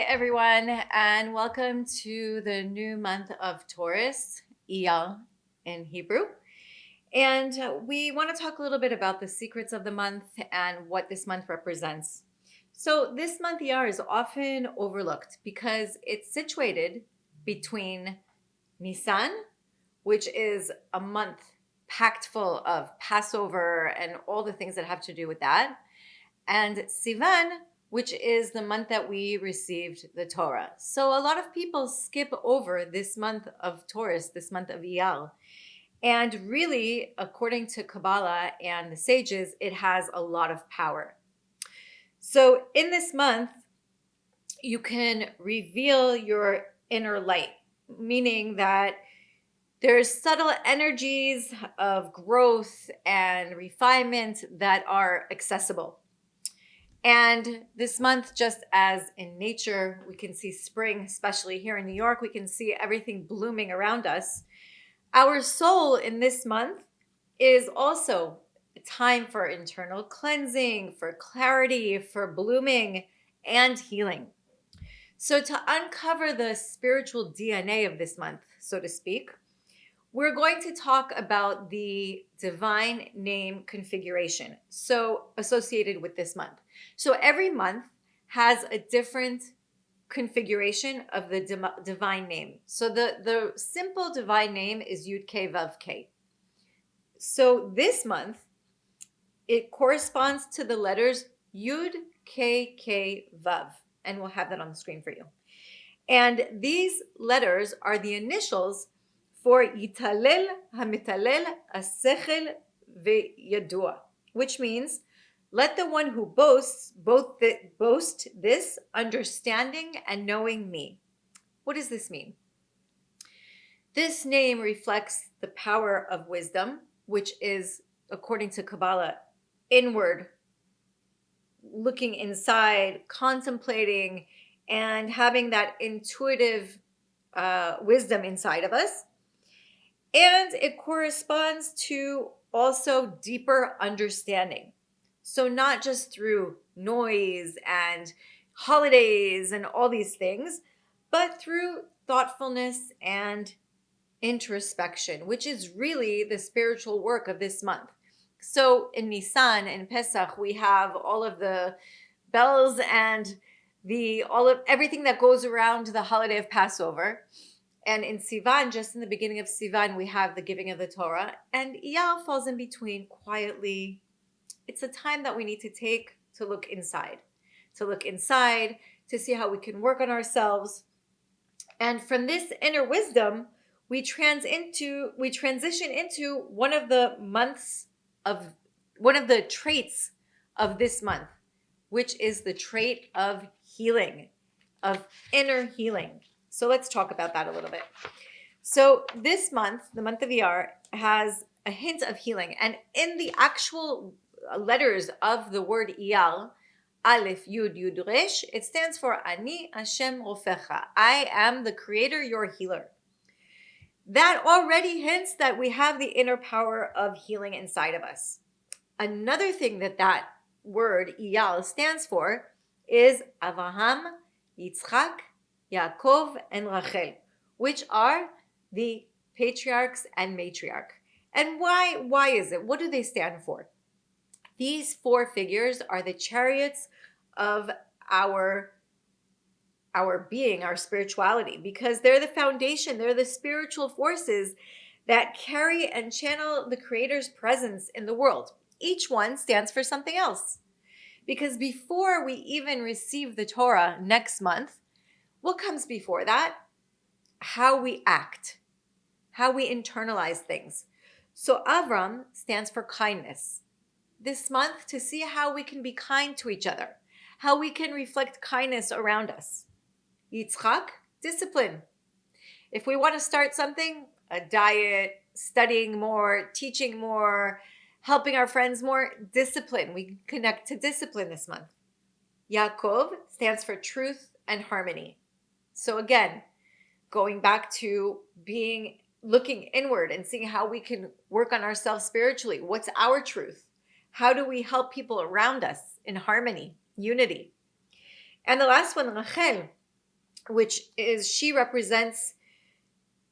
everyone, and welcome to the new month of Taurus, Iyar in Hebrew. And we want to talk a little bit about the secrets of the month and what this month represents. So, this month, Iyar, is often overlooked because it's situated between Nisan, which is a month packed full of Passover and all the things that have to do with that, and Sivan, which is the month that we received the Torah. So a lot of people skip over this month of Taurus, this month of Iyar. And really, according to Kabbalah and the sages, it has a lot of power. So in this month, you can reveal your inner light, meaning that there's subtle energies of growth and refinement that are accessible. And this month, just as in nature, we can see spring, especially here in New York, we can see everything blooming around us. Our soul in this month is also a time for internal cleansing, for clarity, for blooming and healing. So to uncover the spiritual DNA of this month, so to speak, we're going to talk about the divine name configuration, so associated with this month. So every month has a different configuration of the divine name. So the simple divine name is Yud K Vav K. So this month, it corresponds to the letters Yud K K Vav, and we'll have that on the screen for you. And these letters are the initials for Yitalel HaMitalel Asechel Ve'Yadua, which means let the one who boasts boast this understanding and knowing me. What does this mean? This name reflects the power of wisdom, which is, according to Kabbalah, inward, looking inside, contemplating, and having that intuitive wisdom inside of us. And it corresponds to also deeper understanding. So not just through noise and holidays and all these things, but through thoughtfulness and introspection, which is really the spiritual work of this month. So in Nisan and Pesach, we have all of the bells and everything that goes around the holiday of Passover. And in Sivan, just in the beginning of Sivan, we have the giving of the Torah. And Iyar falls in between quietly. It's a time that we need to take to look inside, to see how we can work on ourselves. And from this inner wisdom, we transition into one of the traits of this month, which is the trait of healing, of inner healing. So let's talk about that a little bit. So this month, the month of Iyar, has a hint of healing. And in the actual letters of the word Iyar, Aleph, Yud, Yud, Resh, it stands for Ani Hashem Rofecha. I am the creator, your healer. That already hints that we have the inner power of healing inside of us. Another thing that word Iyar stands for is Avraham, Yitzchak, Yaakov, and Rachel, which are the patriarchs and matriarch. And why is it? What do they stand for? These four figures are the chariots of our being, our spirituality, because they're the foundation, they're the spiritual forces that carry and channel the Creator's presence in the world. Each one stands for something else. Because before we even receive the Torah next month, what comes before that? How we act, how we internalize things. So Avram stands for kindness. This month, to see how we can be kind to each other, how we can reflect kindness around us. Yitzchak, discipline. If we want to start something, a diet, studying more, teaching more, helping our friends more, discipline. We connect to discipline this month. Yaakov stands for truth and harmony. So again, going back to looking inward and seeing how we can work on ourselves spiritually. What's our truth? How do we help people around us in harmony, unity? And the last one, Rachel, which is she represents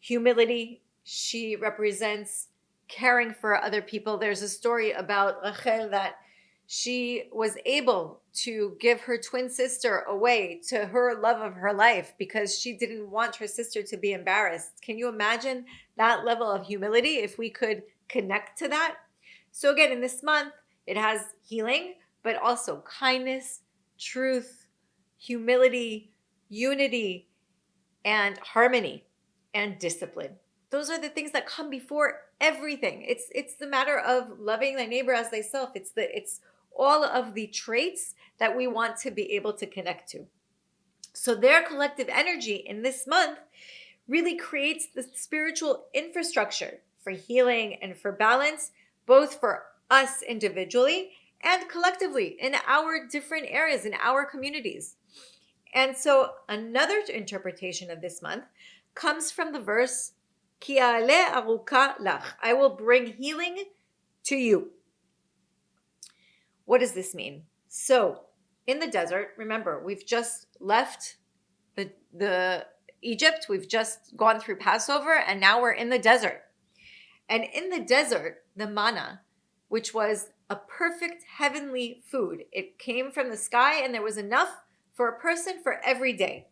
humility. She represents caring for other people. There's a story about Rachel that she was able to give her twin sister away to her love of her life because she didn't want her sister to be embarrassed. Can you imagine that level of humility if we could connect to that? So again, in this month, it has healing, but also kindness, truth, humility, unity, and harmony and discipline. Those are the things that come before everything. It's the matter of loving thy neighbor as thyself. It's all of the traits that we want to be able to connect to. So their collective energy in this month really creates the spiritual infrastructure for healing and for balance, both for us individually and collectively in our different areas, in our communities. And so another interpretation of this month comes from the verse, Ki ale aruka lach, I will bring healing to you. What does this mean? So in the desert, remember, we've just left the Egypt, we've just gone through Passover, and now we're in the desert. And in the desert, the manna, which was a perfect heavenly food, it came from the sky and there was enough for a person for every day.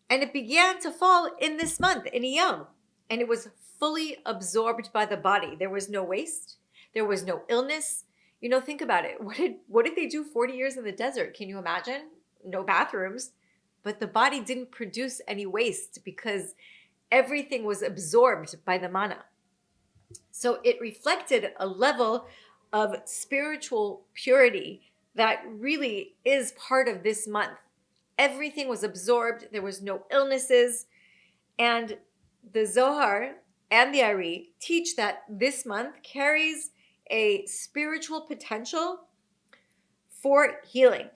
And it began to fall in this month, in Iyar, and it was fully absorbed by the body. There was no waste. There was no illness. Think about it. What did they do 40 years in the desert? Can you imagine? No bathrooms. But the body didn't produce any waste because everything was absorbed by the manna. So it reflected a level of spiritual purity that really is part of this month. Everything was absorbed. There was no illnesses. And the Zohar and the Ari teach that this month carries a spiritual potential for healing.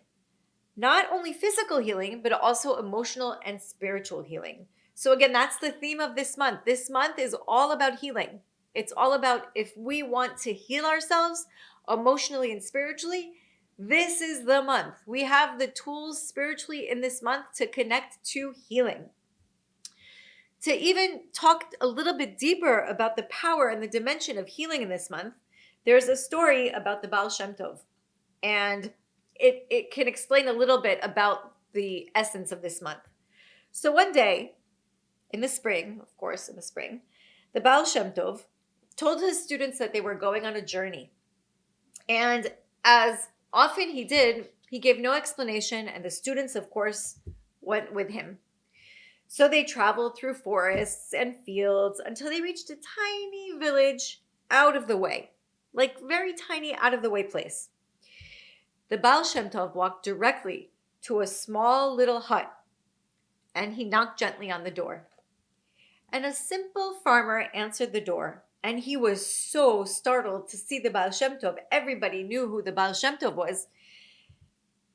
Not only physical healing, but also emotional and spiritual healing. So again, that's the theme of this month. This month is all about healing. It's all about if we want to heal ourselves emotionally and spiritually, this is the month. We have the tools spiritually in this month to connect to healing. To even talk a little bit deeper about the power and the dimension of healing in this month, there's a story about the Baal Shem Tov. And it can explain a little bit about the essence of this month. So one day, in the spring, the Baal Shem Tov told his students that they were going on a journey. And as often he did, he gave no explanation, and the students, of course, went with him. So they traveled through forests and fields until they reached a tiny village out of the way, like very tiny out of the way place. The Baal Shem Tov walked directly to a small little hut, and he knocked gently on the door. And a simple farmer answered the door, and he was so startled to see the Baal Shem Tov. Everybody knew who the Baal Shem Tov was,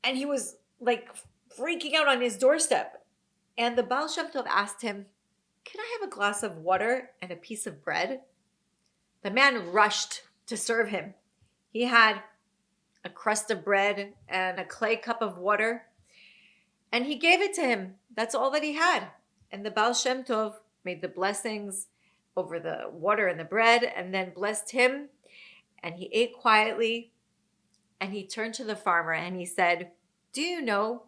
and he was like freaking out on his doorstep. And the Baal Shem Tov asked him, "Can I have a glass of water and a piece of bread?" The man rushed to serve him. He had a crust of bread and a clay cup of water, and he gave it to him. That's all that he had. And the Baal Shem Tov made the blessings over the water and the bread and then blessed him, and he ate quietly, and he turned to the farmer and he said, "Do you know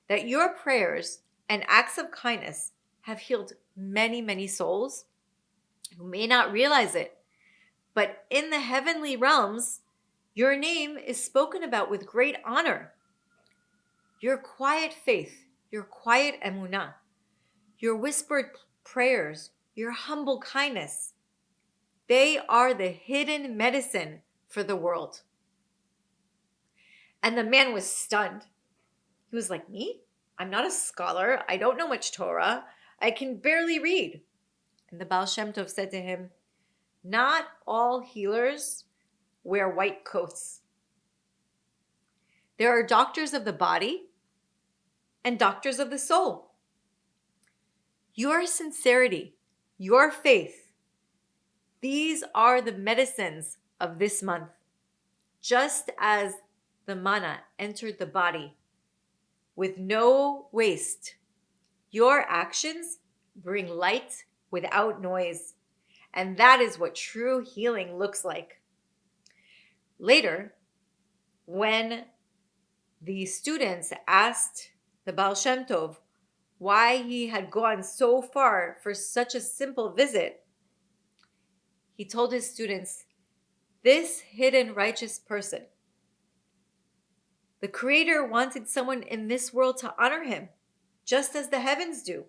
that your prayers and acts of kindness have healed many, many souls who may not realize it, but in the heavenly realms, your name is spoken about with great honor. Your quiet faith, your quiet emunah, your whispered prayers, your humble kindness, they are the hidden medicine for the world." And the man was stunned. He was like, "Me? I'm not a scholar. I don't know much Torah. I can barely read." And the Baal Shem Tov said to him, "Not all healers wear white coats. There are doctors of the body and doctors of the soul. Your sincerity, your faith, these are the medicines of this month. Just as the manna entered the body with no waste, Your actions bring light without noise. And that is what true healing looks like. Later, when the students asked the Baal Shem Tov why he had gone so far for such a simple visit, he told his students, this hidden righteous person, the Creator wanted someone in this world to honor him, just as the heavens do.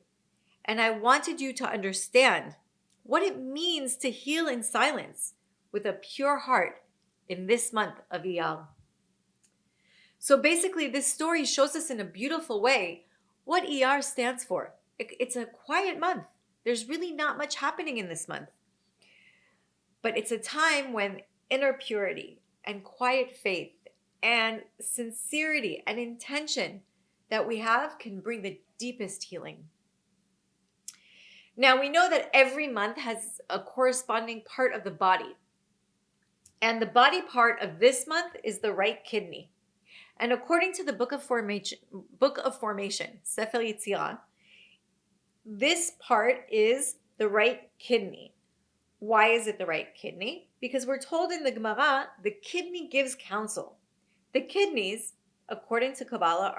And I wanted you to understand what it means to heal in silence with a pure heart in this month of Iyar. So basically, this story shows us in a beautiful way what Iyar stands for. It's a quiet month. There's really not much happening in this month. But it's a time when inner purity and quiet faith and sincerity and intention that we have can bring the deepest healing. Now, we know that every month has a corresponding part of the body. And the body part of this month is the right kidney. And according to the Book of Formation, Sefer Yetzirah, this part is the right kidney. Why is it the right kidney? Because we're told in the Gemara, the kidney gives counsel. The kidneys, according to Kabbalah,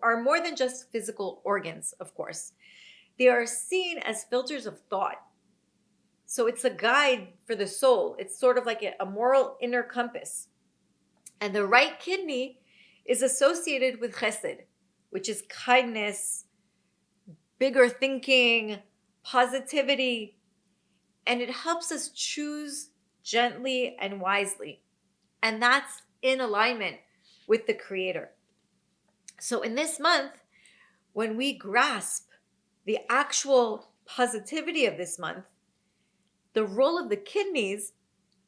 are more than just physical organs, of course. They are seen as filters of thought. So it's a guide for the soul. It's sort of like a moral inner compass. And the right kidney is associated with chesed, which is kindness, bigger thinking, positivity, and it helps us choose gently and wisely. And that's in alignment with the Creator. So in this month, when we grasp the actual positivity of this month, the role of the kidneys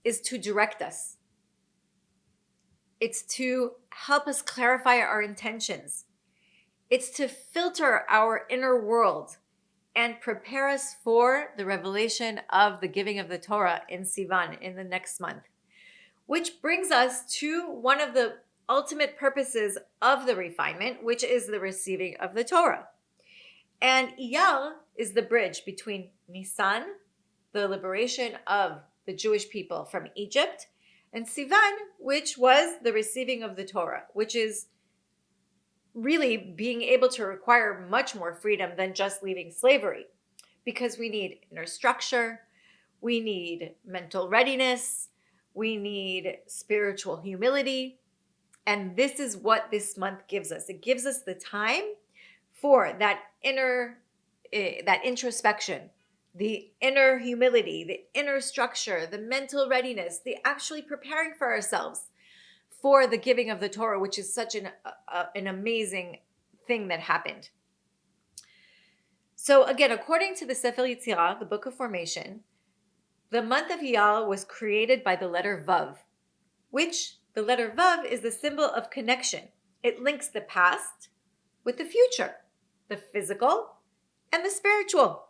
is to direct us. It's to help us clarify our intentions. It's to filter our inner world and prepare us for the revelation of the giving of the Torah in Sivan in the next month. Which brings us to one of the ultimate purposes of the refinement, which is the receiving of the Torah. And Iyar is the bridge between Nisan, the liberation of the Jewish people from Egypt, and Sivan, which was the receiving of the Torah, which is really being able to require much more freedom than just leaving slavery, because we need inner structure, we need mental readiness, we need spiritual humility, and this is what this month gives us. It gives us the time for that introspection, the inner humility, the inner structure, the mental readiness, the actually preparing for ourselves for the giving of the Torah, which is such an amazing thing that happened. So again, according to the Sefer Yetzirah, the Book of Formation, the month of Iyar was created by the letter Vav, which the letter Vav is the symbol of connection. It links the past with the future, the physical and the spiritual.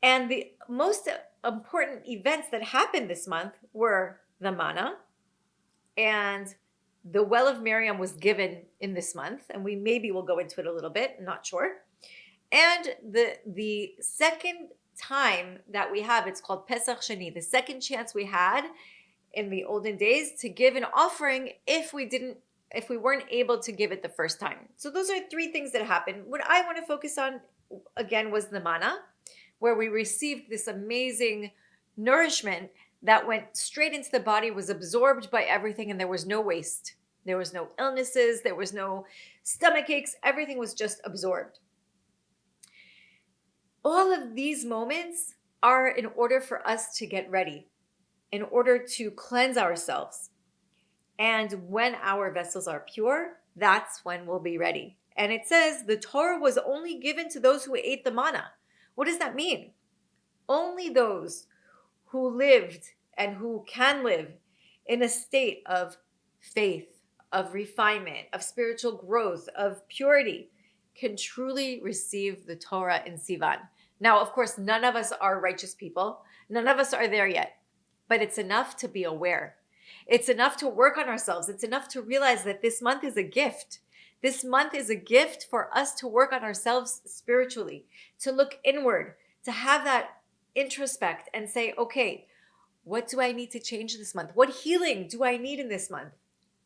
And the most important events that happened this month were the manna, and the well of Miriam was given in this month, and we maybe will go into it a little bit, not sure. And the second time that we have, it's called Pesach Sheni, the second chance we had in the olden days to give an offering if we weren't able to give it the first time. So those are three things that happened. What I want to focus on again was the manna, where we received this amazing nourishment that went straight into the body, was absorbed by everything, and there was no waste. There was no illnesses, there was no stomach aches, everything was just absorbed. All of these moments are in order for us to get ready, in order to cleanse ourselves. And when our vessels are pure, that's when we'll be ready. And it says the Torah was only given to those who ate the manna. What does that mean? Only those who lived and who can live in a state of faith, of refinement, of spiritual growth, of purity, can truly receive the Torah in Sivan. Now, of course, none of us are righteous people. None of us are there yet. But it's enough to be aware. It's enough to work on ourselves. It's enough to realize that this month is a gift. This month is a gift for us to work on ourselves spiritually, to look inward, to have that introspect and say, okay, what do I need to change this month? What healing do I need in this month?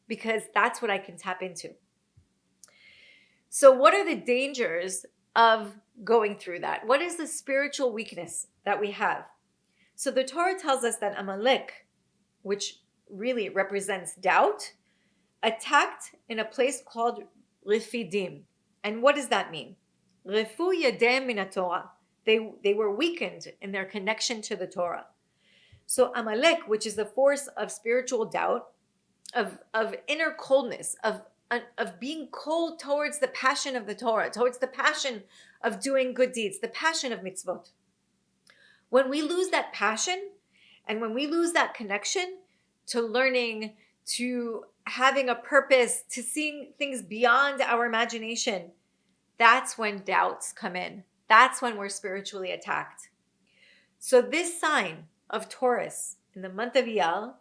Because that's what I can tap into. So what are the dangers of going through that? What is the spiritual weakness that we have? So the Torah tells us that Amalek, which really represents doubt, attacked in a place called Refidim. And what does that mean? Refu yadem min Torah. They were weakened in their connection to the Torah. So Amalek, which is the force of spiritual doubt, of inner coldness, of being cold towards the passion of the Torah, towards the passion of doing good deeds, the passion of mitzvot. When we lose that passion and when we lose that connection to learning, to having a purpose, to seeing things beyond our imagination, that's when doubts come in. That's when we're spiritually attacked. So this sign of Taurus in the month of Iyar,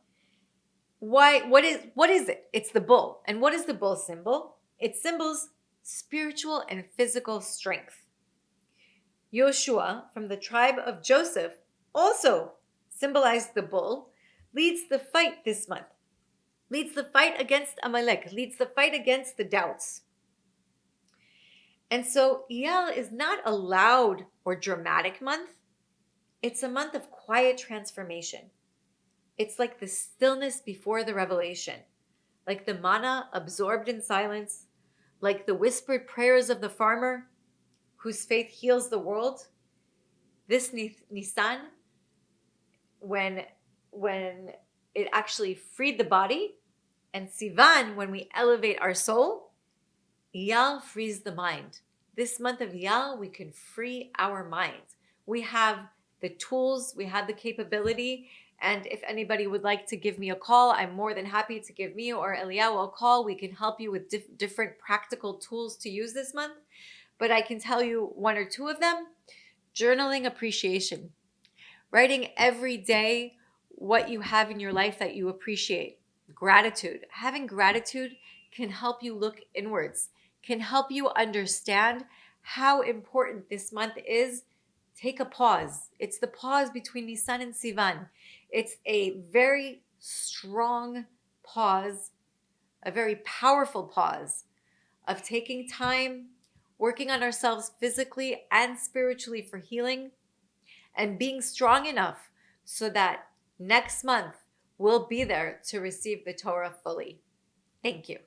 what is it? It's the bull. And what is the bull symbol? It symbols spiritual and physical strength. Yoshua from the tribe of Joseph also symbolized the bull, leads the fight this month, leads the fight against Amalek, leads the fight against the doubts. And so Iyar is not a loud or dramatic month. It's a month of quiet transformation. It's like the stillness before the revelation, like the manna absorbed in silence, like the whispered prayers of the farmer whose faith heals the world. This Nisan, when it actually freed the body, and Sivan, when we elevate our soul, Iyar frees the mind. This month of Iyar, we can free our minds. We have the tools, we have the capability, and if anybody would like to give me a call, I'm more than happy to give me or Eliyahu a call. We can help you with different practical tools to use this month. But I can tell you one or two of them. Journaling appreciation. Writing every day what you have in your life that you appreciate. Gratitude. Having gratitude can help you look inwards, can help you understand how important this month is. Take a pause. It's the pause between Nisan and Sivan. It's a very strong pause, a very powerful pause of taking time, working on ourselves physically and spiritually for healing, and being strong enough so that next month we'll be there to receive the Torah fully. Thank you.